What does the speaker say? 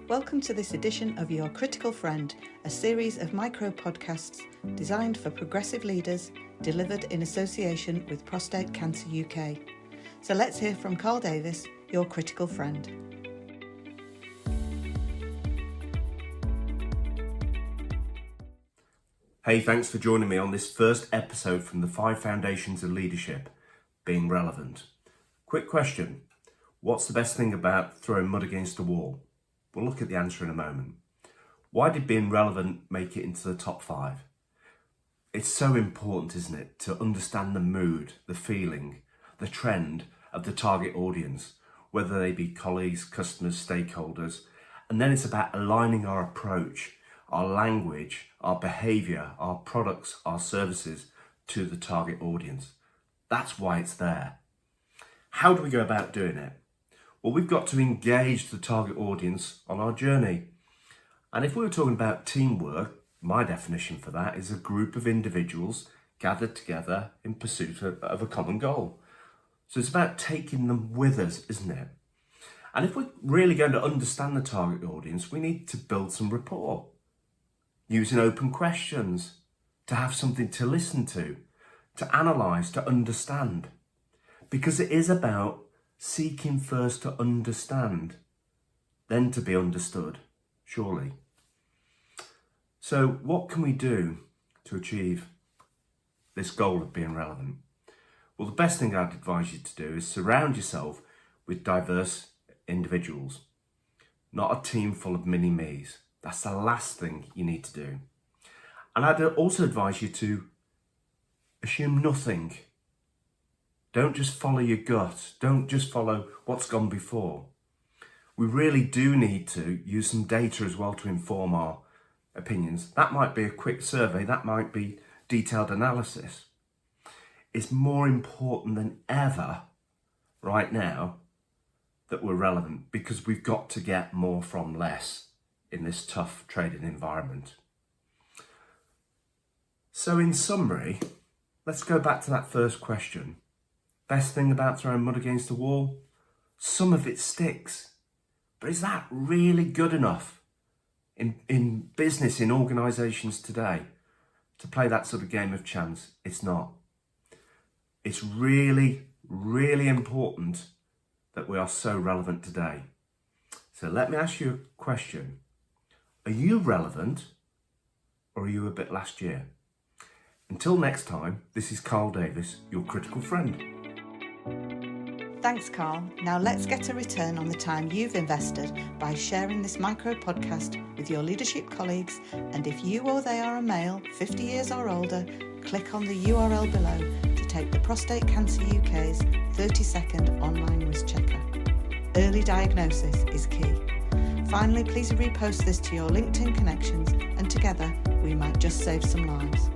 Welcome to this edition of Your Critical Friend, a series of micro podcasts designed for progressive leaders, delivered in association with Prostate Cancer UK. So let's hear from Carl Davis, your critical friend. Hey, thanks for joining me on this first episode from the 5 Foundations of Leadership, being relevant. Quick question, what's the best thing about throwing mud against a wall? We'll look at the answer in a moment. Why did being relevant make it into the top 5? It's so important, isn't it, to understand the mood, the feeling, the trend of the target audience, whether they be colleagues, customers, stakeholders, and then it's about aligning our approach, our language, our behaviour, our products, our services to the target audience. That's why it's there. How do we go about doing it? Well, we've got to engage the target audience on our journey. And if we were talking about teamwork, my definition for that is a group of individuals gathered together in pursuit of a common goal. So it's about taking them with us, isn't it? And if we're really going to understand the target audience, we need to build some rapport, using open questions, to have something to listen to analyse, to understand. Because it is about seeking first to understand, then to be understood, surely. So what can we do to achieve this goal of being relevant? Well, the best thing I'd advise you to do is surround yourself with diverse individuals, not a team full of mini-me's. That's the last thing you need to do. And I'd also advise you to assume nothing. Don't just follow your gut. Don't just follow what's gone before. We really do need to use some data as well to inform our opinions. That might be a quick survey. That might be detailed analysis. It's more important than ever right now that we're relevant, because we've got to get more from less in this tough trading environment. So in summary, let's go back to that first question. Best thing about throwing mud against the wall? Some of it sticks. But is that really good enough in business, in organisations today, to play that sort of game of chance? It's not. It's really, really important that we are so relevant today. So let me ask you a question. Are you relevant, or are you a bit last year? Until next time, this is Carl Davis, your critical friend. Thanks, Carl. Now let's get a return on the time you've invested by sharing this micro podcast with your leadership colleagues. And if you or they are a male, 50 years or older, click on the URL below to take the Prostate Cancer UK's 30-second online risk checker. Early diagnosis is key. Finally, please repost this to your LinkedIn connections, and together we might just save some lives.